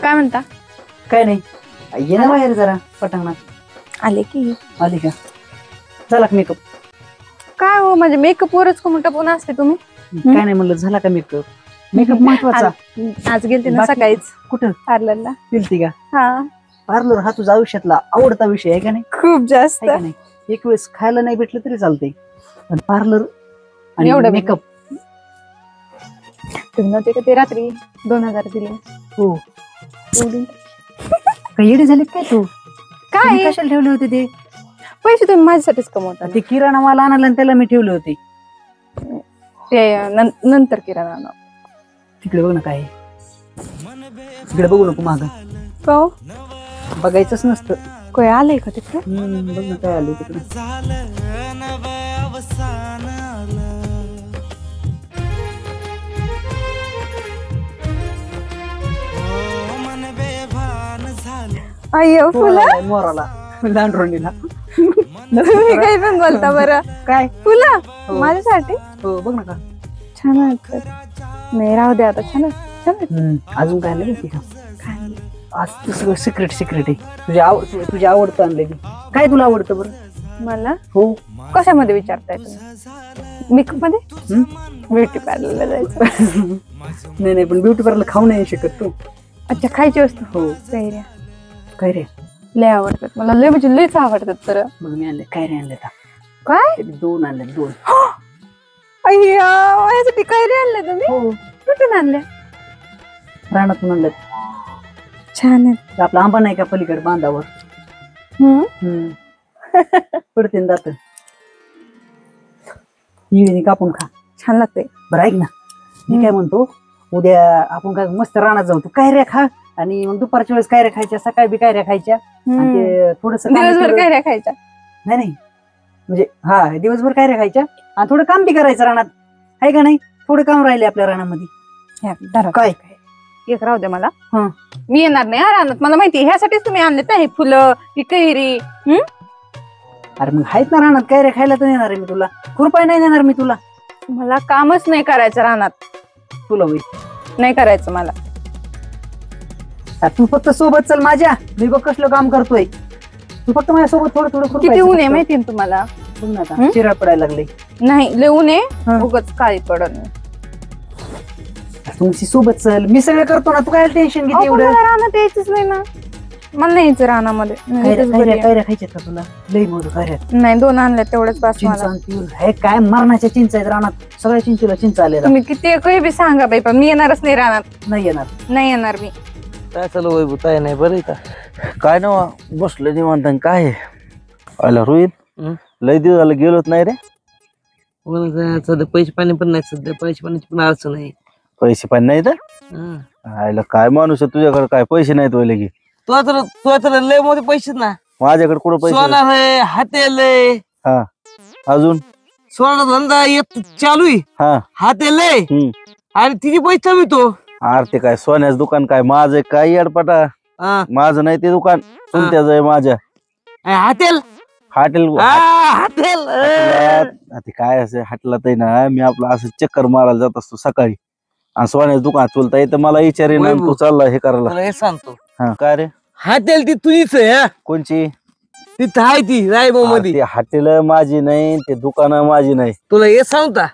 काय म्हणता? काय नाही, ये ना बाहेर जरा पटांगणात. आले की आली का? झाला का मेकअप? काय हो, म्हणजे मेकअप वरच टपून असते तुम्ही? काय नाही म्हणलं, झाला का मेकअप? मेकअप महत्वाचा. आज गेलते ना सकाळीच कुठं पार्लरला. गेलती का? हा, पार्लर हा तुझा आयुष्यातला आवडता विषय आहे का नाही? खूप जास्त. आहे का नाही? एक वेळेस खायला नाही भेटलं तरी चालतंय, पण पार्लर आणि एवढं मेकअप. तुम्ही नव्हते का ते रात्री 2000 दिले? हो. एवढी काही येडे झाले काय तू? काय तुम्ही कशाला ठेवले होते ते पैसे? तुम्ही माझ्यासाठीच कमवता. ते किराणा माल आणायला आणि त्याला मी ठेवले होते. ते नंतर किराणा आणा. तिकडे बघ ना काय आहे. तिकडे बघू नको माग, हो बघायचंच नसतं. कोय आलंय का तिकडे? बघ ना काय आलं तिकडे. अय्यो फुलं. मोराला लांडरोणीला. तुम्ही काही पण बोलता बरं. काय फुलं हो. माझ्यासाठी? हो बघ ना का छान आहेत. नाही राहू द्या आता. छान अजून काय आलं का? काय आज ते सगळं सिक्रेट आहे. तुझ्या आवडतं आणलंय मी. काय तुला आवडतं बरं? मला हो. कशामध्ये विचारताय तुम्ही? मेकअप मध्ये? ब्युटी पार्लरला जायचं. नाही पण ब्युटी पार्लर खाऊ नाही शकत तू. अच्छा, खायची वस्तू. हो. कैऱ्या काय रे? लय आवडतात मला, लय म्हणजे लयच आवडतात. तर मग मी आणले काय रे? आणले काय? 2 आणले 2. अय्या, माझ्यासाठी कैऱ्या आणल्या तुम्ही? हो. कुठून आणल्या? रानातून आणले. छान आहेत. आपला आंबा नाही का पलीकडे बांधावर? पडते ना जात. हिळीने कापून खा, छान लागते. बरं ऐक ना, मी काय म्हणतो, उद्या आपण काय मस्त रानात जाऊ. तू कैऱ्या खा आणि मग दुपारच्या वेळेस कैऱ्या खायच्या, सकाळी बी कैऱ्या खायच्या. आणि ते थोडस दिवसभर कैऱ्या खायच्या? नाही म्हणजे हा, दिवसभर कैऱ्या खायच्या आणि थोडं काम बी करायचं रानात, आहे का नाही? थोडं काम राहिले आपल्या रानामध्ये. काय एक राहू द्या मला. हा, मी येणार नाही रानात. मला माहिती ह्यासाठीच तुम्ही आणले ना हे फुलं, ही कैरी. अरे मग आहेत ना रानात कैऱ्या खायला, तर येणार आहे मी तुला. रुपये नाही देणार मी तुला. मला कामच नाही करायचं रानात. तुला होईल नाही करायचं मला. तू फक्त सोबत चल माझ्या, मी बघ कसलं काम करतोय. तू फक्त माझ्या सोबत थोडं किती ऊन आहे माहितीये ना तुम्हाला? बघ ना आता चिराळ पडायला लागले. नाही लय ऊन आहे, उगाच काळी पडत. तुमची सोबत चल, मी सगळं करतो ना. तू काय टेन्शन घेते एवढं? रानात यायचंच नाही ना मला. नाही यायचं रानामध्ये. कैऱ्या खायच्यात का तुला? लई मोठं कैऱ्या. नाही 2 आणल्या तेवढंच बस मला. हे काय मरणाच्या चिंच आहेत रानात, सगळ्या चिंचीला चिंच आले. तुम्ही किती काही बी सांगा बाई, पण मी येणारच नाही रानात. नाही येणार. नाही येणार मी. काय चालू वैभव? काय नाही, बरं का? काय ना बसलो निवांत. काय आला रोहित? लय दिवस झालं गेलोच नाही रे. सध्या पैसे पाणी पण नाही, सध्या पैसे पाण्याची पण अडचण आहे. पैसे पण नाही तर आयला काय माणूस आहे तुझ्याकडे? काय पैसे नाहीत वय की? तुला तर लय मोठे पैसे ना. माझ्याकडे कुठं पैसे? सोनार आहे, हातेल आहे. हा, अजून सोनार धंदा येत चालू आहे. हा, हातेल आहे आणि तिची पैसे मिळतो. अरे ते काय सोन्याचं दुकान? काय माझं काय येडपाटा? माझं नाही ते दुकान, तुमच्याच आहे माझ्या. हातेल हॉटेल हातेल ते काय असं हटला तर ना, मी आपलं असं चक्कर मारायला जात असतो सकाळी, आणि सोन्याचं दुकान चुलता येतं मला विचारेन तू चालला हे करायला. तुला हे सांगतो. हा, काय रे? हातेल ती तुझीच आहे. कोणची? तिथं आहे ती रायभाऊ मध्ये. ते हॉटेल माझी नाही, ते दुकान माझी नाही. तुला हे सांगता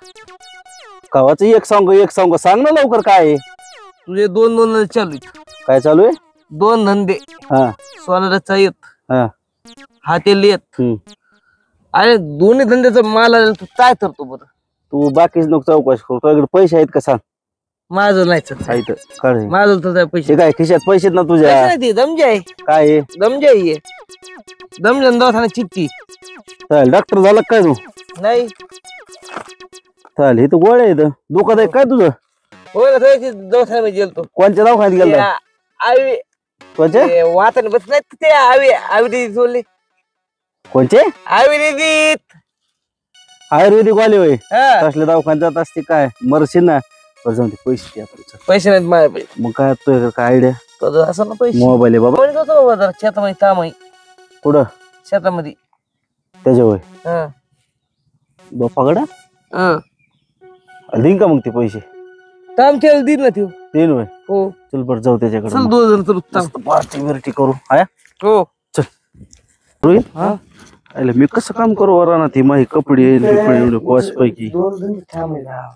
कवाच एक सांग सांग ना लवकर. काय आहे तुझे 2 धंदे चालू आहेत. काय चालू आहे? 2 धंदे. हा, सोनाराचा येत, हा, हातेल येत. अरे दोन्ही धंद्याचा माल आला, तू काय करतो बरं? तू बाकीच नको चौकशी करू. तुझ्याकडे पैसे आहेत का सांग? माझं नाही. काय माझं तर पैसे काय खिशात पैसे ना तुझ्या? दमजे आहे. काय आहे? दमजे आहे. दमजन दवाखाना चिठ्ठी. डॉक्टर झाला काय तू? नाही चालेल, हे तर गोळ्या येत. दुखत आहे काय तुझं? होय ना, दवाखान्यामध्ये गेलतो. कोणत्या दवाखान्यात गेला? आवी कोणत्या वाताने बस नाही ते आयुर्वेदिक बोलले. कोणचे? आयुर्वेदिक आयुर्वेदिक वाले होय. कसल्या दवाखान्यात जात असते काय? मरशील ना. जाऊन ते पैसे द्या. पैसे नाहीत माझ्या. मग काय तुझ्याकडे काय आयडिया? तुझं असं ना पैसे. मोबाईल आहे बाबा. बाबा जरा शेतामध्ये काम आहे. कुठं? शेतामध्ये. त्याच्या होय बापाकडं? देईन का मग ते पैसे? काम केलं दिन ना तू. तीन होय हो चल बरं जाऊ त्याच्याकडे चल 2 जण चल मस्त पार्टी बिर्टी करू हाय हो रोहित हा अरे मी कसं काम करू वराना ती माझी कपडे एवढे पॉश पैकी 2 घंटे थांबायला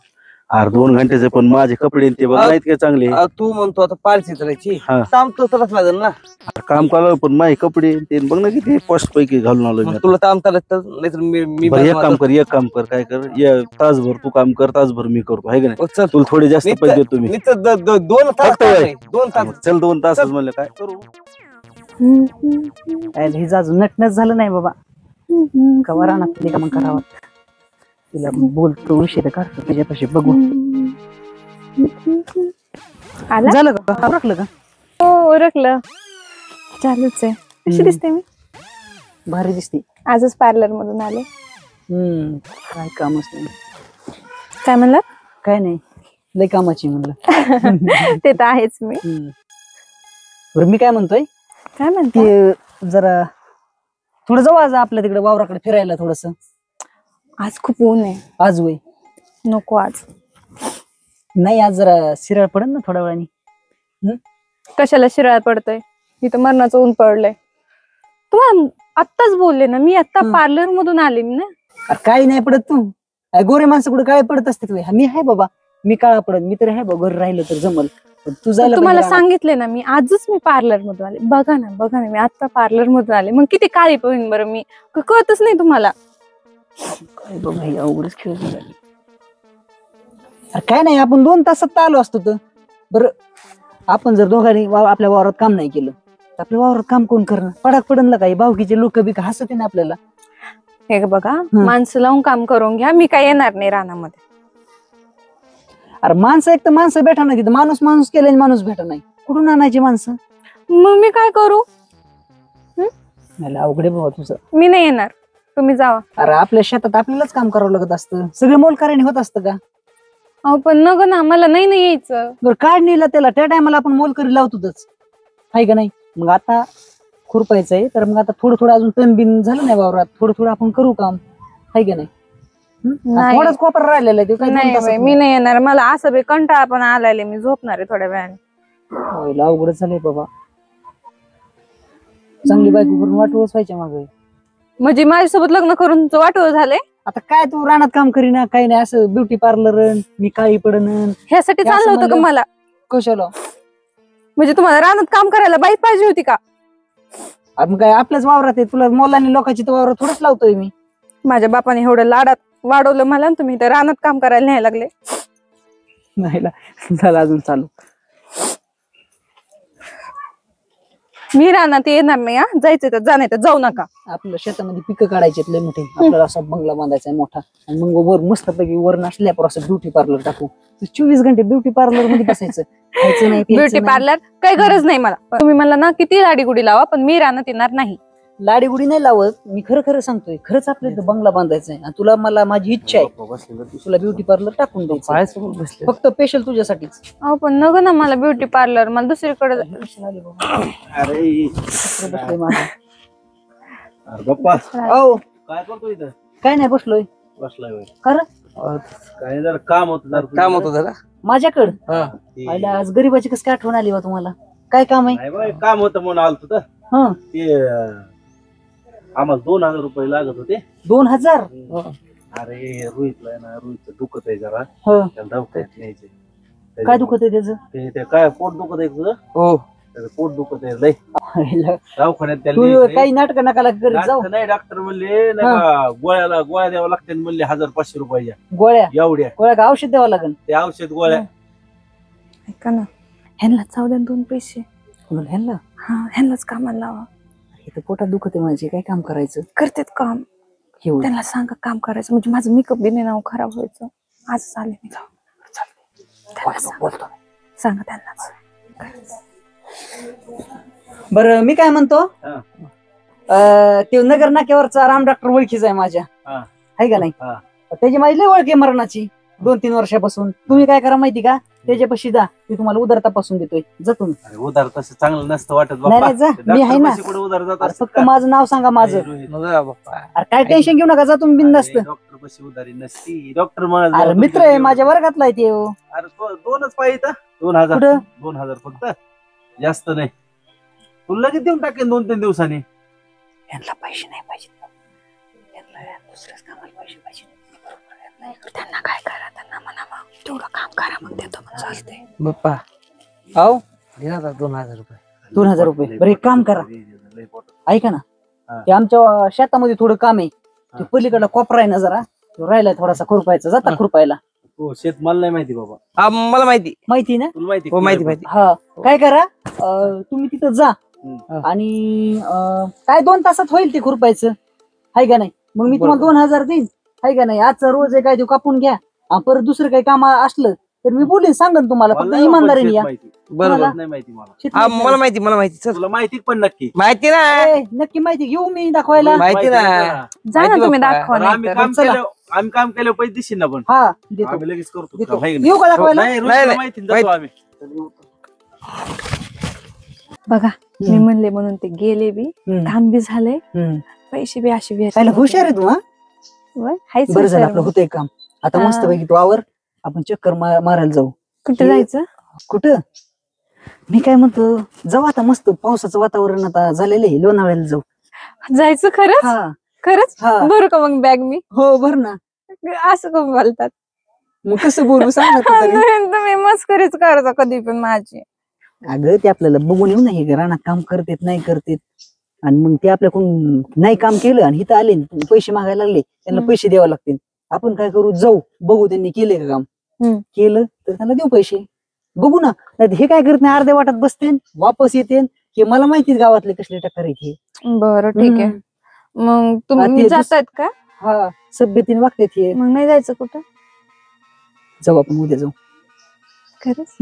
अरे 2 घंट्याचे पण माझे कपडे ते बघ नाहीत काय चांगले तू म्हणतो आता पालखी करायची हा. थांबतो तरच लागेल ना अरे काम करायला पण माझे कपडे ते बघ ना किती पॉश पैकी घालून आलो मी मग आता. तुला थांबता लागतं नाहीतर मी बरं एक काम कर काय कर तासभर तू काम कर तासभर मी करतो आहे का नाही चल तुला थोडे जास्त पैसे देतो मी नुसतं 2 तास फक्त वय. नाही, 2 तास चल 2 तासच म्हणलं काय करू हे अजून नटनच झालं नाही बाबा कवा रानात का मग करावं तिला बोलतो उशीर काढतो त्याच्यापाशी बघू आला झालं का ओळखलं का हो ओळखलं चालूच आहे कशी दिसते मी भारी दिसते आजच पार्लर मधून आले काय कामच नाही काय म्हणलं काय नाही लय कामाची म्हणलं ते तर आहेच मी बरं मी काय म्हणतोय काय म्हणते ते जरा थोडं जाऊ आज आपल्या तिकडे वावराकडे फिरायला थोडस आज खूप ऊन आहे आज वय नको आज नाही आज जरा सिराळ पडेल ना थोड्या वेळाने कशाला शिराळ पडतोय इथं मरणाचं ऊन पडलंय तुम्हाला आत्ताच बोलले ना मी आता पार्लर मधून आले ना अरे काही नाही पडत तू गोरे माणसं कुठे काय पडत असते तू मी आहे बाबा मी काळा पडत मी तर आहे बाबा घरी राहिलं तर जमल पण तू जायला तुम्हाला पाहिजे रानात. सांगितले ना मी आजच मी पार्लर मधून आले बघा ना मी आता पार्लर मधून आले मग किती काळी होईन बरं मी कळतच नाही तुम्हाला काय बाबा हे अवघडच खेळ झाला. अरे काय नाही आपण 2 तासात तर आलो असतो तर बरं आपण जर दोघांनी आपल्या वावरात काम नाही केलं तर आपल्या वावरात काम कोण करणार पडाक पडन काही भावकीचे लोक बी हसत ना आपल्याला हे बघा माणसं लावून काम करून घ्या मी काय येणार नाही रानामध्ये अरे माणसं एक तर माणसं भेटा नाही तिथं माणूस केल्याने माणूस भेटा नाही कुठून आणायची माणसं मग मी काय करू मला अवघडे बाबा तुझं मी नाही येणार तुम्ही जावा अरे आपल्या शेतात आपल्यालाच काम करावं लागत असतं सगळे मोलकऱ्याने होत असतं का अहो पण नग ना मला नाही यायचं बरं काढ नेला त्याला त्या टायमाला आपण मोलकरी लावतोच आहे का नाही मग आता खुरपायचंय तर मग आता थोडं अजून तणबिन झालं नाही वावरात थोडं आपण करू काम आहे का नाही नाही. थोडंच कोपर राहिलेलं आहे ते काय 2 नाही तासात बाई, मी नाही येणार मला असं बी कंटाळा पण आलाय मी झोपणार आहे थोड्या वेळाने होय, अवघडच झालंय बाबा चांगली बायको करून वाटवच व्हायच्या मागे म्हणजे माझ्यासोबत लग्न करून तुमचं वाटोळ झालंय आता काय तू रानात काम करीना काही नाही असं ब्युटी पार्लर मी काळी पडन ह्यासाठी हे असं चाललं होतं का म्हणलं. मला कशाला म्हणजे तुम्हाला रानात काम करायला बाई पाहिजे होती का मग काय आपल्याच वावरात आहे तुला मोलाने लोकांची तर वावरात थोडंच लावतोय मी माझ्या बापाने एवढं लाडात वाढवलं मला आणि तुम्ही तर रानात काम करायला न्यायला लागले नाही झालं अजून चालू मी रानात येणार नाही हा जायचं तर जा नाही तर जाऊ नका आपल्या शेतामध्ये पिकं काढायचे लय मोठे आपल्याला असा बंगला बांधायचा आहे मोठा आणि मग वर मस्तपैकी वर नसल्यावर असं ब्युटी पार्लर टाकू 24 घंटे ब्युटी पार्लर मध्ये बसायचं खायचं नाही प्यायचं ब्युटी नाही. पार्लर काही गरज नाही मला तुम्ही मला ना किती लाडीगुडी लावा पण मी रानात येणार नाही लाडीगुडी नाही लावत मी खरं सांगतोय खरंच आपल्या इथं बंगला बांधायचा आहे आणि तुला मला माझी इच्छा आहे तुला ब्युटी पार्लर टाकून द्यायचं काय समोर बसले फक्त स्पेशल तुझ्यासाठीच अहो पण नको ना मला ब्युटी पार्लर मला दुसरीकडे अरे बसलोय माझं. अरे बाप्पा अहो काय करतो इथं काय नाही बसलोय बसलाय होय. खरं काय जरा काम होत काम होतं जरा माझ्याकडं हा आईला आज गरीबाची कसं काय आठवण आली बा तुम्हाला काय काम आहे नाही बाई, काम होतं म्हणून आलतो तर हा ते आम्हाला 2000 रुपये लागत होते 2000 अरे रोहितला आहे ना रोहितचं दुखत आहे जरा हो त्याला दवाखान्यात न्यायचे काय दुखत आहे त्याचं ते काय पोट दुखत आहे तुझं हो त्याचं पोट दुखत आहे लय आईला, दवाखान्यात त्याला तू न्यायचंय. काही नाटक नका करीत जाऊ डॉक्टर नाही डॉक्टर म्हणले नाही का, गोळ्या द्यावं लागते म्हणले 1500 रुपयाच्या गोळ्या एवढ्या गोळ्या का औषध द्यावं लागेल ते औषध गोळ्या ऐका ना ह्यांना जाऊ द्या 2 पैसे कुणाला ह्यांना हा ह्यांनाच कामाला लावा इथं पोटात दुखत आहे माझे काय काम करायचं करतेत काम एवढं त्यांना सांगा काम करायचं म्हणजे माझं मेकअप बी नाही नाव खराब व्हायचं आज आले मी त्यांना सांगा. बोलतो सांगा त्यांनाच बरं मी काय म्हणतो हा. ते नगर नाक्यावरचा राम डॉक्टर ओळखीचा आहे माझ्या हा. आहे का नाही हा. त्याची माझी लय ओळख आहे मरणाची 2-3 वर्षापासून तुम्ही काय करा माहिती का त्याच्यापाशी जा, ते तुम्हाला उधार तपासून देतोय. जा तुम्ही. अरे उधार तसं चांगलं नसतं वाटत नाही बाप्पा. नाही, जा, ते मी आहे ना. डॉक्टरपाशी कुठे उधार जात अरे असतं फक्त का? माझं नाव सांगा माझं. अरे रोहित, मग जा बाप्पा. अरे काय टेन्शन घेऊ नका, जा तुम्ही बिनधास्त. डॉक्टरपाशी उधारी नसती. डॉक्टर म्हणा अरे मित्र आहे माझ्या वर्गातला आहे ते. अरे दोनच पाहिजे 2000. कुठं? 2000 फक्त, जास्त नाही. तुला लगेच देऊन टाकेन 2-3 दिवसांनी. यांना पैसे नाही पाहिजे, यांना दुसऱ्याच कामाला पैसे पाहिजे. त्यांना काय करा, त्यांना म्हणा मग तेवढं काम करा, मग देतो मग चालतंय. बाप्पा हो, दे ना 2000 रुपये. 2000 रुपये. बरं एक काम करा, ऐका ना, हा. ते आमच्या शेतामध्ये थोडं काम आहे. ते पलीकडला कोपरा आहे ना जरा, तो राहिलाय थोडासा खुरपायचा, जाता खुरपायला. हो, शेत मला नाही माहिती बाबा. हा, मला माहिती. माहिती ना? तुला माहिती? हो माहिती माहिती. हा, काय करा, तुम्ही तिथं जा हम्म. आणि काय 2 तासात होईल ते खुरपायचं, हाय का नाही? मग मी तुम्हाला 2000 देईन, हाय का नाही? आजचा रोज आहे काय, तो कापून घ्या. परत दुसरं काही काम असलं तर मी बोलीन, सांगन तुम्हाला. फक्त मला इमानदारीने या. बरोबर. मला- नाही माहिती मला. शेत हा, नाही मला माहिती, मला माहिती. चल. तुला माहिती पण नक्की. माहिती ना. ए, नक्की माहिती घेऊ मी दाखवायला. माहिती ना. जा ना माहिती तुम्ही बाप्पा. दाखवा अरे नाही आम्ही तर. काम चला. केलं, आम्ही काम केलं पैसे दिशील ना पण. हा देतो, आम्ही लगेच करतो देतो. काम, हाय का नाही? येऊ का दाखवायला? नाही, रोज नाही, तुला नाही. माहिती ना, जातो आम्ही. बघा मी म्हणले म्हणून ते गेले बी, काम बी झालंय, पैसे बी असे पहिला हुशार आहे तू. हा, बरं झालं आपलं होतंय काम. आता हा. मस्त पैकी तू आवर, आपण चक्कर मारायला जाऊ. कुठे जायचं? कुठं? मी काय म्हणतो, जाऊ आता, मस्त पावसाचं वातावरण आता झालेलं आहे, लोणावळ्याला जाऊ. जायचं खरंच? हा खरंच हा. बरं का मग बॅग मी हो भर ना. असं करून बोलतात. मग कसं बोलू सांग ना तू तरी. तुम्ही मस्करीच करता कधी पण माझी. अगं ते आपल्याला बघून येऊ नाही, रानात काम करतेत नाही करतेत, आणि मग ते आपल्याकडून नाही काम केलं आणि इथं आले न पैसे मागायला लागले, त्यांना पैसे द्यावे लागतील. आपण काय करू, जाऊ बघू त्यांनी केले का काम. केलं तर त्यांना देऊ पैसे, बघू ना. नाही हे काय करत नाही, अर्ध्या वाटात बसते वापस येते. हे मला माहितीच गावातले कसले टक्कर आहेत. बरं ठीक आहे. मग हा, तुम्ही ते जातात का? हा, सभ्यतेने वागतात हे. मग नाही जायचं कुठं? जाऊ आपण उद्या जाऊ. खरंच?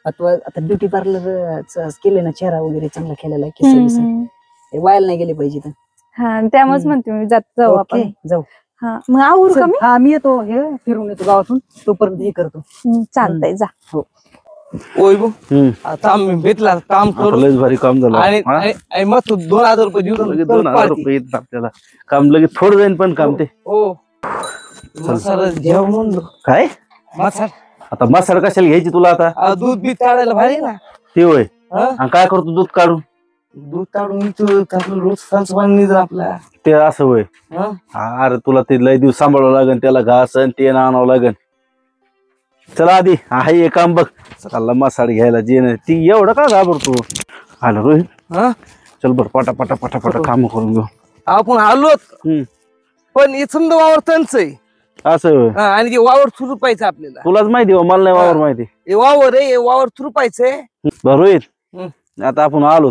आता ब्युटी पार्लर केले ना, चेहरा वगैरे चांगला केलेला आहे, केस बिस. हे व्हायला नाही गेले पाहिजे तर. हा त्यामुळेच म्हणते मी जाऊ आपण. ओके, जाऊ. हा मग आवरू का मी? हा, मी येतो, हे फिरून येतो गावातून, तोपर्यंत हे करतो. चालतंय जा. ओय बो. आता आम्ही भेटला काम आता करू लयच भारी काम झालं. आणि हा? आणि मग तू 2000 रुपये देऊ लगेच 2000 रुपये येतात आपल्याला. काम लगेच थोडं जाईन पण काम ते. हो. मसाला जेवण म्हणलो. काय मसाला आता मसाला कशाला घ्यायची तुला आता? दूध बीत काढायला भारी ना. ते होय. हा? आणि काय करतो दूध काढून? दूध काढून इथं टाकलं, रोज सांच पाणी निघतं आपला. ते असं होय. हा? अरे तुला ते लय दिवस सांभाळावं लागेल, त्याला घास आणि ते आणावं लागेल. चला आधी हा हे काम बघ. चालला मसाला घ्यायला जे नाही ती, एवढं का घाबरतो? आलं रोहित. हा? चल बर, पटा पटा पटा पटा काम करून घेऊ. आपण आलोत, पण हे समजा वावर त्यांच आहे. असं होय. आणि ते वावर सुरू पाहिजे आपल्याला. तुलाच माहिती हो, मला नाही वावर माहिती. हे वावर आहे, हे वावर सुरू पाहिजे. बरं रोहित, आता आपण आलो.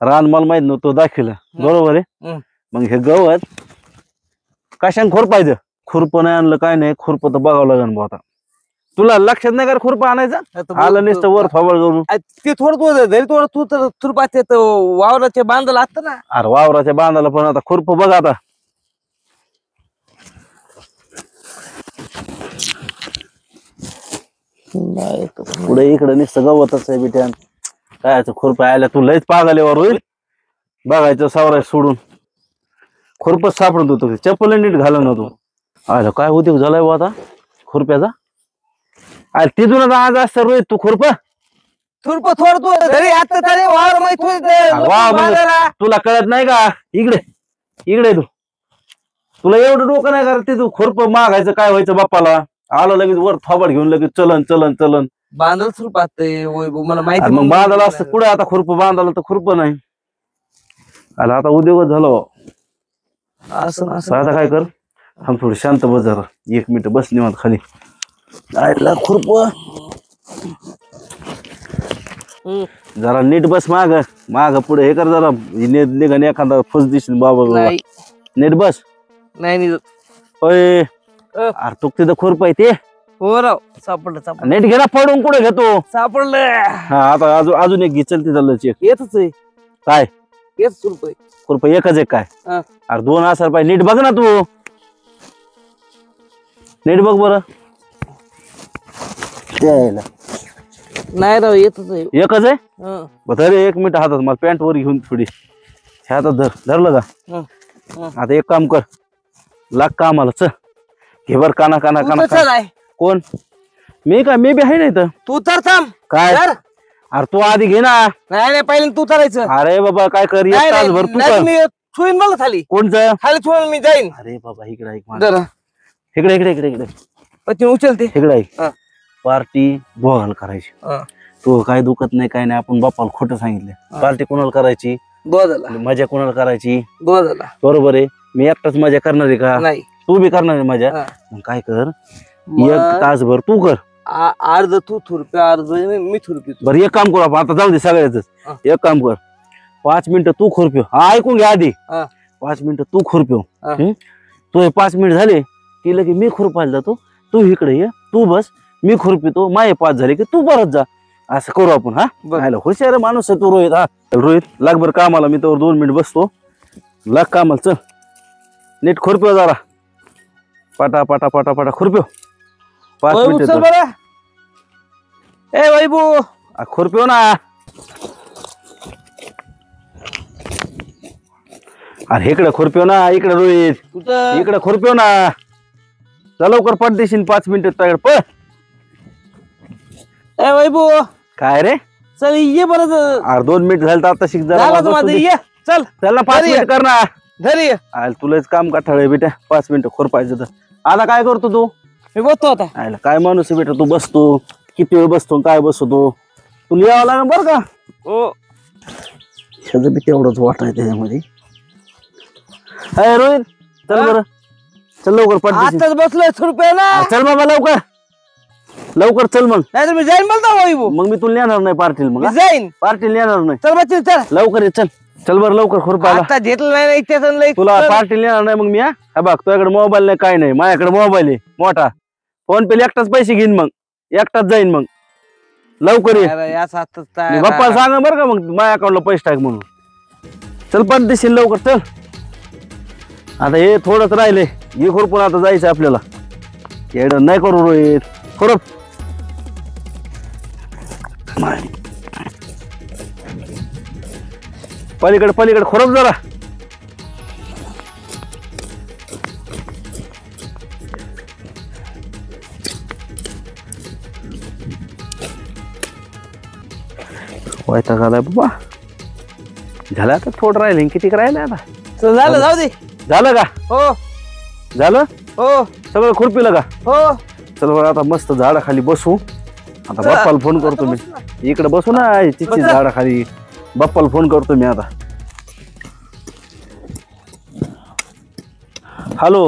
रान मला माहित नव्हतं, दाखवलं बरोबर आहे. मग हे गवत कशाने खुरपायचं? खुरप नाही आणलं काय नाही, खुरप तर बघावं लागेल भाऊ. आता तुला लक्षात नाही का खुरप आणायचं? आलं नुसतं वर थोबड करून. ते थोडं जरी थोडं तू तर सुरपाचे वावराच्या बांधायला असतं ना. अरे वावराच्या बांधाला पण आता खुरप बघ आता. पुढे इकडे नुसतं गवतच आहे बिट्यान. काय खुरप आयला तू लयच पागाल्यावर होईल. बघायचं सावराय सोडून खुरपच सापडत होतो. चप्पल नीट घालून होतो. आयला काय उद्योग झालाय बा आता खुरप्याचा. अरे तिथूनच आज असतं रोहित तू खुरप. थोडं तू घरी आता तरी वावर माहित तुला कळत नाही का? इकडे इकडे तुला एवढं डोकं नाही करत. तू खुरप मागायचं काय व्हायचं बाप्पाला. आलं लगेच वर थोबड घेऊन लगेच चलन चलन चलन बांधल सुरपात मला माहिती. मग बांधायला असतं पुढे. आता खुरप बांधायला तर खुरप नाही. आला आता उद्योगच झालं. असं आता काय कर, हम थोडी शांत बस जरा. 1 मिनिट बस निवांत खाली. आयला खुरप जरा नीट बस. माग माग पुढे हे कर जरा. निघाने एखादा फुस दिसेल बाबा. नीट बस. नाही होय. अरे तू तिथं खुरप आहे ते. हो राव, सापडलं नीट घे ना, पडून कुठे घेतो? सापडलं. हा आता अजून एक घे. चल तिथं चेक. येतच आहे. काय येत सुरपय खुरप एकच एक काय? हा. अरे 2 असायला पाहिजे. नीट बघ ना तू. नीट बघ बरं. द्यायला नाही राव येतच आहे. एकच आहे हं, धर एक मिनिट हातात मला पॅन्ट वर घेऊन थोडी हे हातात धरलं का हं. आता एक काम कर लाग कामाला चल घे बर काना काना तू काना तर चल आहे. कोण मी बी आहे नाही तर तू तर थांब. काय तर. अरे तू आधी घे ना नाही नाही पहिले तू चालायचं. अरे बाबा काय कर एक नाही, तासभर नाही, तू नाही, कर मी छुईन बघ खाली कोणचं खाली छुईन मी जाईन. अरे बाबा इकडे ऐक माझं. जरा इकडे इकडे इकडे इकडे पण उचलते. इकडे ऐक हा. पार्टी बोघाल करायची हं. तू काय दुखत नाही काय नाही आपण बापाला खोटं सांगितलं पार्टी कोणाला करायची दोघाला मजा कोणाला करायची दोघाला बरोबर आहे मी एकटाच मजा करणार आहे का नाही. तू बी करणार आहे मजा हा. मग काय कर मग एक तासभर तू कर अर्ध तू थुरपे अर्ध मी थुरपी. बरं एक काम करू आपण आता जाऊ दे सगळ्याच हा. एक काम कर 5 मिनिटं तू खुरप्यो हा ऐकून घ्या आधी हा. 5 मिनिटं तू खुरप्यो हा. तू हे 5 मिनिट झाले की लगे मी खुरपायला जातो तू इकडे ये तू बस मी खुरपितो माये 5 झाले की तू परत जा असं करू आपण हा बरं. राहिलं हुशार माणूस आहे तू रोहित हा रोहित लाग बरं कामाला मी तर 2 मिनिट बसतो लाग कामाला चल नीट खुरप्यो जरा पाटा पाटा पाटा पाटा खुरप्यो 5 उचल मिनिटं बरं. ए वैभू खुरप्यो ना अरे इकडे खुरप्यो ना इकडे रोहित कुठं इकडे खुरप्यो ना चल लवकर पट देशील 5 मिनिटं तयार पळ ए वैभू काय रे चल ये बरं. अरे 2 मिनिट झालं तर आता शिक झालं तर जरा माझं ये चल चल ना 5 घरी ये. मिनिट कर ना घरी ये. आयला तुलाच काम काठाळ आहे बेटा 5 मिनिटं खुरपायचं तर आता काय करतो तू मी बसतो आता. आयला काय माणूस आहे बेटा तू बसतो किती वेळ बसतो काय बसतो तुला यावं लागेल बरं का हो ह्याचं बी तेवढंच वाट आहे त्याच्यामध्ये अय रोहित चल बरं चल लवकर पट देशील. आताच बसलोय थुरपे ना. चल बाबा लवकर लवकर चल मग नाही तर मी जाईन बोलतो वैभू. मग मी तुला नेणार नाही पार्टीला मग मी जाईन. पार्टीला नेणार नाही चल बच्चे चल. लवकर ये चल चल बरं लवकर खुरपायला आता घेतलं नाही ना इथे लई. तुला पार्टीला नेणार नाही मग मी हा बघ तुझ्याकडे मोबाईल नाही काय नाही माझ्याकडे मोबाईल आहे मोठा फोन पे एकटाच पैसे घेईन मग एकटाच जाईन मग लवकर ये अरे याचा हातच मी काय. बाप्पाला सांगा बरं का मग माझ्या अकाउंटला पैसे टाक म्हणून चल पण देशील लवकर चल आता हे थोडंच राहिले हे खुरपून आता जायचं आपल्याला येडं नाही करू रोहित खुरप पलीकडे पलीकडे खुरप जरा वैताग आलाय बाबा झालं आता थोडं राहिले किती राहिले आता चल झालं जाऊ दे. झालं का हो झालं हो सगळं खुरपिलं का हो. चल बरं आता मस्त झाडाखाली बसू आता चला. बाप्पाला फोन करतो मी इकडे बसू ना चिच्ची बसा. झाडाखाली बाप्पाला फोन करतो मी आता हॅलो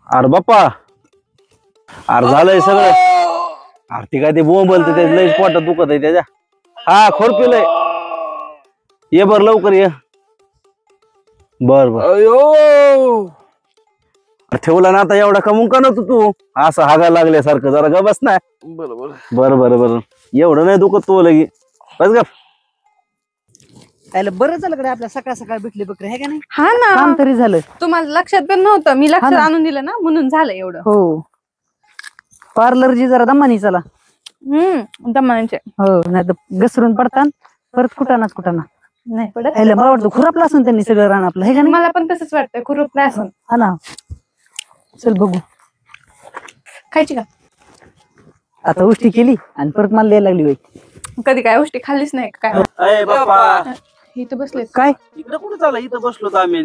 अरे बाप्पा अरे झालंय सगळं अरे ती काय ते बोंबलते ते लयच पोटात दुखत आहे त्याच्या हा खुरपिलंय ये बर लवकर ये बर बर अयो ठेवला ना आता एवढा कमवून का नव्हतं तू असं हागायला लागल्यासारखं जरा ग बस ना बरोबर. बरं बरं बरं एवढं नाही दुखत तू लगी बस का त्याला बरं झालं कडे आपल्या सकाळ सकाळ भेटले बकरे आहे का नाही हा ना काम तरी झालं तुम्हाला लक्षात पण नव्हतं मी हा लक्षात ना. आणून दिलं ना म्हणून झालं एवढं. हो पार्लरची जरा दमानी चला दमानाचे हो नाही तर घसरून पडतात परत कुठानाच कुठाना नाही पडत. यायला मला वाटतं खुरापला असून त्यांनी सगळं रान आपलं हे का नाही मला पण तसंच वाटतंय खुरप नाही असं हा ना चल बघू खायची का आता उष्टी केली आणि परत मला द्यायला लागली बाई कधी काय गोष्टी खाल्लीच नाही का काय बाप्पा इथं बसले काय इकडे कुठे चालला इथं बसलो तर आम्ही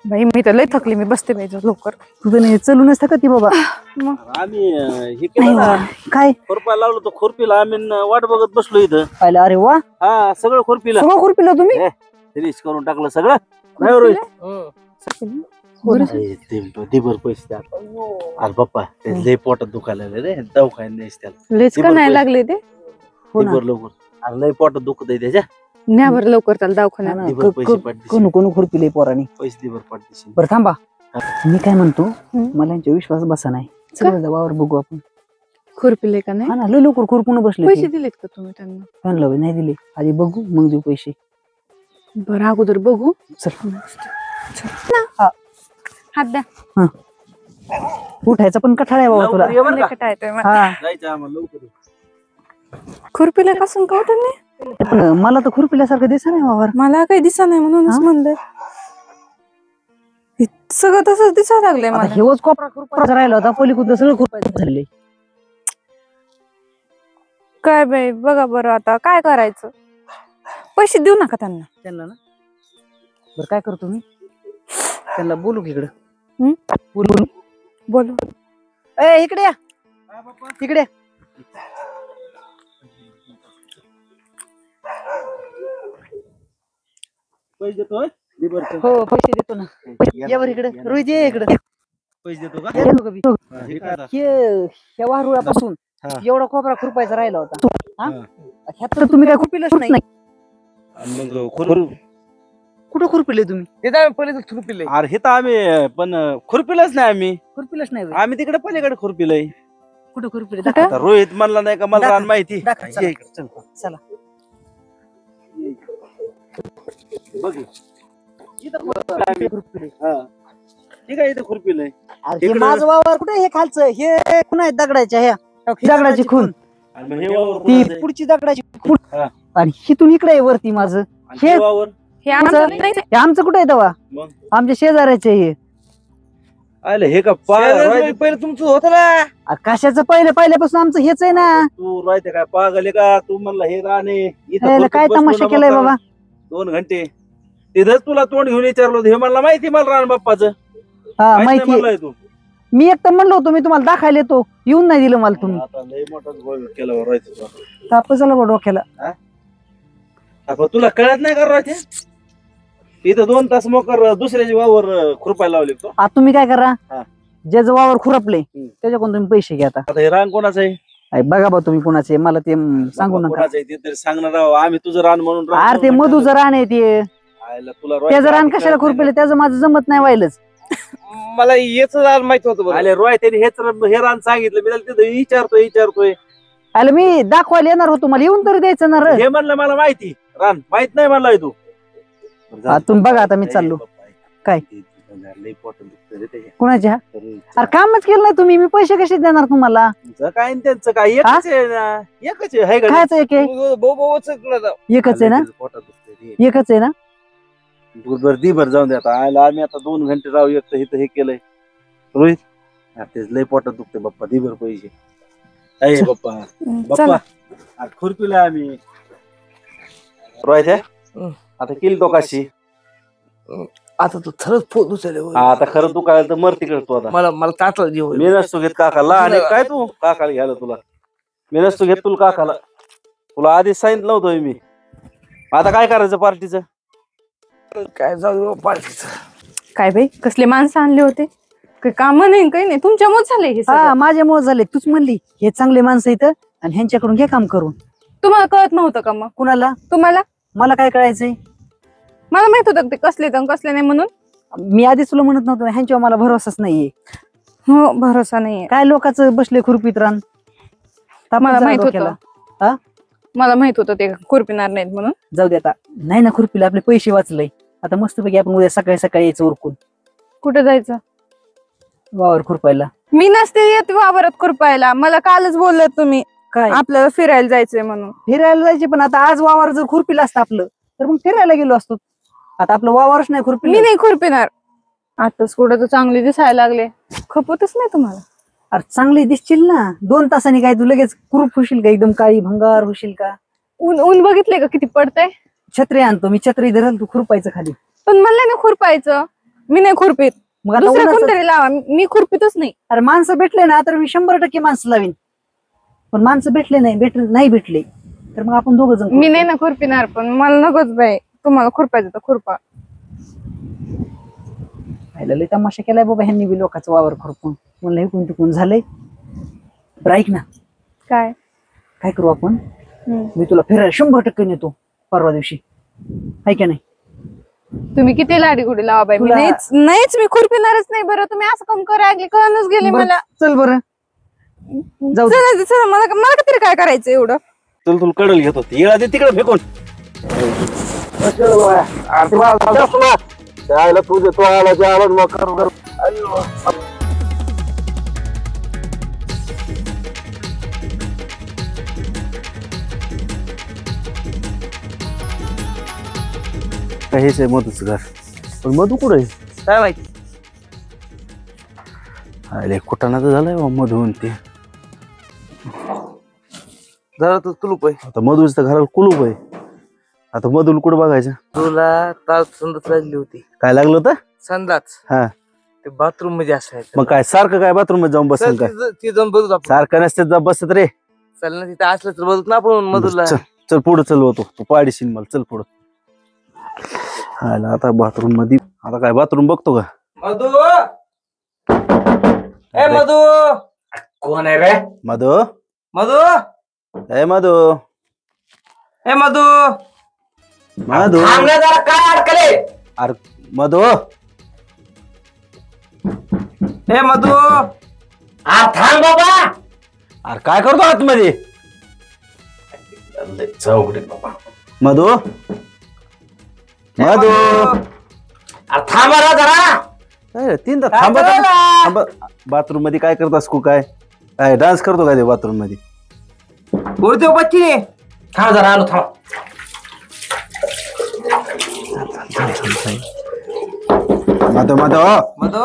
बाई मी तर लय थकली मी बसते पाहिजे लवकर तुझं नाही चलूनच का ती बाबा मग आम्ही हे केलं ना काय खुरपायला लावलं तर खुरपीला आम्ही वाट बघत बसलो इथं पाहिलं अरे वा हा सगळं खुरपीला सगळं खुरपिलं तुम्ही फिनिश करून टाकलं सगळं नाही रोहित हं. अरे, ते बरं पैसे द्या अरे बाप्पा ते लय पोटात दुखायला लागले रे दवाखान्यात नाहीस त्याला लेच ते का बरं नाही पैसे. लागले ते हो ना. बरं लवकर अरे लय पोटात दुखत आहे त्याच्या न्या बरं लवकर चाल दवाखान्यात हा ना, दे बरं पैसे पाठ देशील. कोण कोण खुरपिले पोरानी पैसे दे बरं पाठ देशील. बरं थांबा मी काय म्हणतो हम्म. मला यांच्या विश्वास बसा नाही सगळं जबावर बघू आपण खुरपिले का नाही हा ना लय लवकर खुरपून बसले पैसे ते. दिलेत का तुम्ही त्यांना त्यांना नाही दिले आधी बघू मग देऊ पैसे बरं अगोदर बघू चल ना. हात द्या उठायचं पण कठाळ आहे बाबा तुला. लवकर ये बरं का? लेकट आहे मला. हा जायचं आम्हाला लवकर ये. खुरपीला कसून का तुम्ही? पण मला तर खुरपिल्यासारखं दिसत नाही वावर. मला काही दिसा नाही म्हणूनच हा? म्हणलं. हे सगळं तसंच दिसायला लागलंय आता मला. हेवच कोपरा खुरपायचा राहिला होता, पलीकडे सगळं खुरपायचं झाले. काय बाई बघा बरं आता काय करायचं. पैसे देऊ नका त्यांना. त्यांना ना बरं काय करतो मी, त्यांना बोलू की इकडं. हम्म? बोलू बोलू. ए इकडे या, इकडे या. पैसे देतोय दिवरचं. हो पैसे देतो ना. या बरं इकडे, रोहित ये इकडे. पैसे देतो का? ये दोघं बी. हा, हे काय आता? ह्या वारुळापासून हा. एवढा कोपरा खुरपायचा राहिला होता. हा? हा. ह्यात तर तुम्ही काय खुरपिलच नाही. आणि मग कुठं खुरपिले तुम्ही? ते तर आम्ही पहिले खुरपिले. अरे हे तर आम्ही पण खुरपिलच नाही आम्ही. खुरपिलच नाही बे. आम्ही तिकडे पलीकडे खुरपिलय. कुठं खुरपिले? कुठं? आता रोहित म्हणला नाही का मला दाखव. रान माहिती. दाखव, चला. ये इकडे, चल. चला. बघ हे. इथं खुरपिलंय आम्ही. खुरपिले. हा. ठीक आहे इथं खुरपिलय. अरे हे इकडं- माझं वावर कुठे, हे खालचं हे खुण आहे दगडाच्या, ह्या दगडाची खून, आणि मग हे वावर ती कोणाचं आहे? पुढची दगडाची खूण. हा. आणि हिथून इकडे आहे वरती माझं. आणि हे वावर हे आमचं नाही. हे आमचं कुठे आहे तेव्हा? मग आमच्या शेजाऱ्याचे हे. आले हे का पहिले तुमचं होतं ना. अरे कशाचं पहिल्यापासून आमचं हेच आहे ना. तू राहते काय पागल आहे का तू म्हणला हे राणे इथं याला खुरपीत काय बसलो तमाशा ना केलाय बाप्पा. बाबा. 2 घंटे तिथंच तुला तोंड घेऊन विचारलं होतं. हे म्हणला माहिती मला रान बाप्पाचं. हा माहित नाही माहिती म्हणलाय तू. मी एक तर म्हणलो होतो मी तुम्हाला दाखायला येतो, येऊन नाही दिलं मला तुम्ही. आता लय मोठाच गोळ केला बरं राहायचं. ताप झाला बा डोक्याला. आपण तुला कळत नाही का राहते इथं 2 तास मोकर दुसऱ्याची वावर खुरपायला लावले तो. आता तुम्ही काय करा, हा. ज्याचं वावर खुरपले त्याच्याकडून तुम्ही पैसे घ्या. आता आता हे रान कोणाचं आहे? अरे बघा बा तुम्ही कोणाचे, मला ते सांगू नका. कोणाचं आहे ते तरी सांगणार राव. आम्ही तुझं रान म्हणून अरे ते मधूचं रान आहे ते. आयला तुला त्याचं रान कशाला खुरपेले, त्याचं माझं जमत नाही व्हायलंच. मला याच माहित होतं बरं. आले रॉय त्यांनी हे रान सांगितलं. मी त्याला तिथं विचारतोय अरे मी दाखवायला येणार होतो, मला येऊन तरी द्यायचं ना रे. हे म्हणलं मला माहिती रान माहित नाही म्हणलाय तू. हा, तुम्ही बघा आता मी चाललो. काय? कुणाच्या? अरे कामच केलं नाही तुम्ही, मी पैसे कसे देणार तुम्हाला? काय आणि त्यांचं काय एकच आहे ना. एकच आहे हाय का नाही? खायचं एक आहे, भाऊ भाऊच ना. एकच आहे ना, पोटात दुखतंय. एकच आहे ना. बर दिभर जाऊन दे आता. आयला आम्ही आता 2 घंटे राहू एक तर इथं हे केलंय रोहित. तेच लय पोटात दुखते बाप्पा. दिभर पैसे अय बाप्पा. बाप्पा चला. अरे खुरपीला आम्ही रोहित आता केली तो काशी. आता तू खरंच पोट उचलले. आता खरं तू काय तर मर तिकडे तू आता. मला ताटला जीव मी नसतो घेत काकाला. आणि काय तू काकाला घ्यायला तुला मी नसतो घेत तुला काकाला. तुला आधीच सांगितलं नव्हतं मी. आता काय करायचं पार्टीचं? काय जाऊ पार्टीचं. काय बाई कसले माणसं आणले होते, काही काम नाही काही नाही. तुमच्यामुळे झाले हे हा सगळं. माझ्यामुळे झाले. तूच म्हणली हे चांगले माणसं इथं आणि ह्यांच्याकडून घे काम करून. तुम्हाला कळत नव्हतं का मग? कुणाला? तुम्हाला मला काय कळायचंय? मला माहित होतं ते कसले तर कसले नाही म्हणून. मी आधीच तुला म्हणत नव्हतो ह्यांच्यावर मला भरोसाच नाहीये. हो भरोसा नाहीये. काय लोकांचं बसले खुरपीत रान. तापच मला झाला माहित डोक्याला. होतं. मला माहित होतं ते खुरपिणार नाहीत म्हणून. जाऊ दे आता. नाही ना खुरपीला आपले पैसे वाचले. आता मस्तपैकी आपण उद्या सकाळी सकाळी यायचं उरकून कुठे जायचं? वावर खुरपायला. मी नसते येत वावरात खुरपायला. मला कालच बोललात तुम्ही काय आपल्याला फिरायला जायचंय म्हणून. फिरायला जायचे, पण आता आज वावर जर खुरपीला असतं आपलं तर मग फिरायला गेलो असतो. आता आपलं वावरच नाही मी खुरपीला. नाही खुरपिणार. आताच कुठं तर चांगले दिसायला लागले. खपतच नाही तुम्हाला. अरे चांगले दिसशील ना. 2 तासांनी काय तू लगेच खुरप होशील का? एकदम काळी भंगार होशील का? ऊन ऊन बघितले का किती पडतंय? छत्री आणतो मी, छत्री धरल तू खुरपायचं खाली. पण म्हणलं ना खुरपायचं. मी नाही खुरपीत. मग आता दुसरं उन्हाचं- कोणतरी लावा. मी खुरपीतच नाही. अरे माणसं भेटले ना तर मी 100% माणसं लावीन. पण माणसं भेटले नाही भेटले तर मग आपण दोघं जण मी नाही ना खुरपिणार. पण मला नकोच बाई. तुम्हाला खुरपायचं तर खुरपा. लय तमाशा केलाय बाबा ह्यांनी बी लोकांचं वावर खुरपून. म्हणलं इकून तिकून झालंय. बरं ऐक ना, काय? काय करू आपण? हम्म. मी तुला फिरायला 100% नेतो परवा दिवशी. आहे का नाही? तुम्ही किती लाडी गुडी लावा बाई. मी तुला- नाहीच मी खुरपिणारच नाही. बरं तुम्ही असं कम करायला कळूनच गेले बरं, मला. चल बरं जाऊ दे. चला चला मला तरी काय करायचं एवढं. तुला कडल घेत होती येळा दे तिकडे फेकून. त्याला तुझे तो आला जे आवाज मग काय हेच आहे मधूच घर. पण मधू कुठं आहे? काय माहिती. अरे कुठाना तर झालंय बा मधून ते. जरा तर कुलूप आहे. आता मधूच तर घराला कुलूप आहे. आता मधूला कुठं बघायचं? तुला तास संदाच राहिली होती. काय लागलं होतं? संदाच हा ते बाथरूम मध्ये असायचं. मग काय सारखं काय बाथरूम मध्ये जाऊन बसेल काय? ती जाऊन बघू आपण. सारखं नसते जा बसत रे. चल ना तिथे असलं तर बघू ना आपण मधुरला. चल चल पुढं चल होतो तू पाडीशील मला. चल पुढं. आता बाथरूम मध्ये आता काय बाथरूम बघतो का? मधु ए मधु. कोण आहे रे? मधू मधु ए मधू ए मधु. मधू थांब ना जरा, काय अडकले? अरे मधू ए मधु. थांब बाबा. अरे काय करतो आतमध्ये? मधू मधू थांबा ना जरा. तीनदा काय थांबा करायला? थांबा. बाथरूम मध्ये काय करतास तू? काय काय डान्स करतो काय ते बाथरूम मध्ये? बोलतो बच्ची. थांब जरा, आलो थांब. मधू मधू मधु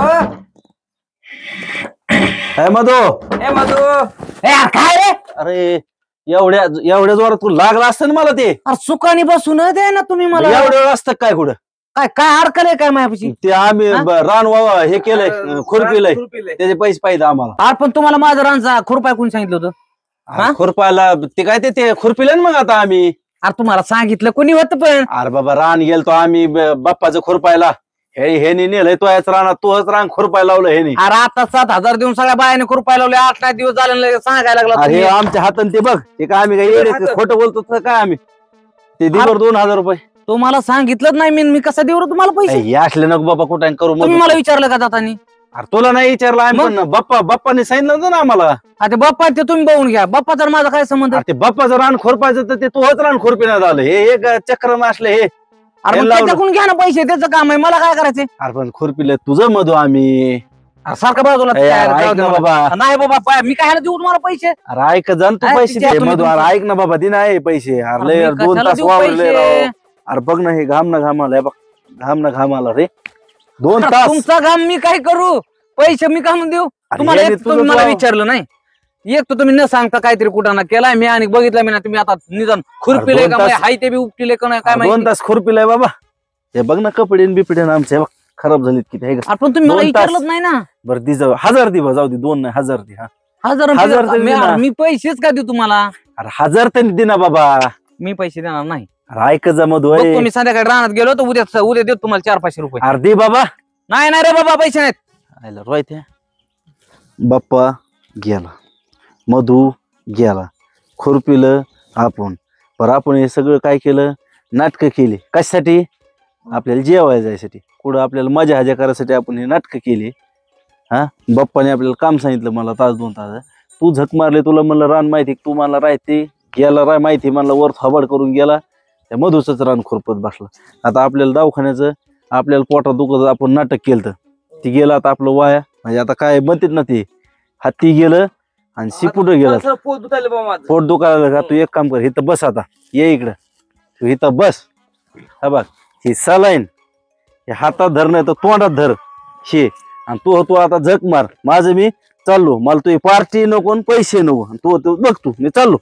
ए मधू. ए मधु. ए काय रे? अरे एवढ्या जोरात तू लागला असतं ना मला ते. अरे सुखाने बसून दे ना तुम्ही मला. एवढ्या वेळ असतं काय कुठं? काय काय अडकलंय काय माझ्यापाशी? ते आम्ही रान वावा हे केलंय खुरपिलंय खुरपीलंय. त्याचे पैसे पाहिजे आम्हाला. अरे पण तुम्हाला माझं रानचा खुरपाय कोणी सांगितलं होतं? हा? खुरपायला ते काय ते खुरपिलं ना मग आता आम्ही. अरे तुम्हाला सांगितलं कोणी होतं पण? अरे बाबा रान गेलतो आम्ही बाप्पाचं खुरपायला. हे नेलंय तो याच रानात तोच रान खुरपायला लावलं हे नाही. अरे आता 7,000 देऊन सगळ्या बायाने खुरपाय लावले. 8-9 दिवस झाले सांगायला लागला अरे तुम्ही. आमच्या हातान ते बघ ते काय आम्ही काय खोटं बोलतो तर काय आम्ही ते दिवर 2,000 रुपये. तुम्हाला सांगितलंच नाही मी कसं देऊ रे तुम्हाला पैसे? हे असले नको बाबा कुठं करू तुम्ही मग. मला विचारलं का जातानी? अरे तुला नाही विचारलं आम्ही पण बाप्पाने सांगितलं होतं ना आम्हाला. आता बाप्पा ते तुम्ही बघून घ्या. बाप्पा तर माझा काय संबंध? अरे ते बाप्पाचं रान खुरपायचं तर ते तोच रान खुरपिण्यात आलं. हे एक चक्र असले हे. अरे मग लावलं. त्याच्याकडून घ्या ना पैसे. त्याचं काम आहे. मला काय करायचंय? अरे पण खुरपिलं तुझं मधू आम्ही. अरे सारखं बाजूला ए, काय ऐक जाऊ दे ना मला. बाबा. नाही बाबा मी काय देऊ तुम्हाला पैसे? अरे ऐक जाण तू अरे पैसे तिच्या दे तुम्ही मधू. अरे ऐक ना बाबा दिन आहे पैसे. अरे अरे लय मी 2 कशाला तास देऊ वावरले पैसे? राव. अरे बघ ना हे घाम ना घामाला बघ. घाम ना घामाला रे 2 अरे तास. तुमचा काम मी काय करू? पैसे मी काम देऊ? अरे तुम्हाला याने एक तर तुझं तुम्ही मला तू- विचारलं नाही. एक तर तुम्ही न सांगता काहीतरी कुठं ना केलाय मी आणि बघितलं मी ना. तुम्ही आता निदान खुरपिले अरे 2 का तास- म्हणजे हाय ते बी उपटिले का नाही काय 2 माहिती? तास खुरपिलाय बाबा. हे बघ ना कपडे बिपडे आमचे बघ खराब झालीत किती आहे का. अरे पण तुम्ही मला 2 तास. विचारलंच नाही ना. बरं दी जाऊ 1000 दे बा. जाऊ दे 2 नाही 1000 दे. हा 1000 1000 तरी दे ना. मी पैसेच का देऊ तुम्हाला? अरे 1000 तरी दे ना बाबा. मी पैसे देणार नाही. अरे ऐक जा मधू बघतो मी संध्याकाळी रानात गेलो तर उद्या देतो तुम्हाला 400-500 रुपये. अरे दे बाबा. नाही रे बाबा पैसे नाहीत. आयला रोहित बाप्पा गेला मधू गेला खुरपिलं आपण. पर आपण हे सगळं काय केलं? नाटकं केली. कशासाठी? आपल्याला जेवायला जायसाठी. कुठं आपल्याला मजा हजा करायसाठी आपण हे नाटकं केली. हा बाप्पाने आपल्याला काम सांगितलं मला 1-2 तास. तू झक मारले. तुला म्हणलं रान माहिती तू मला राहते गेला राय माहिती म्हणलं वर थोबाड करून गेला. त्या मधूच रान खुरपत बसला. आता आपल्याला दवाखान्याचं आपल्याला पोटात दुखत आपण नाटक केलं ती गेलं आता आपलं वाया. म्हणजे आता काय बनतेत ना ते हाती गेलं आणि शिपुट गेलं. पोट दुखायला बाबा माझं. पोट दुखायला का तू एक काम कर इथं बस. आता ये इकडं तू इथं बस. हा बघ ही सलाईन हे हातात धर नाही तर तोंडात धर शे. आणि तू आता झक मार. माझं मी चाललो. मला तू पार्टी नको पैसे नको. तू बघ तू मी चाललो.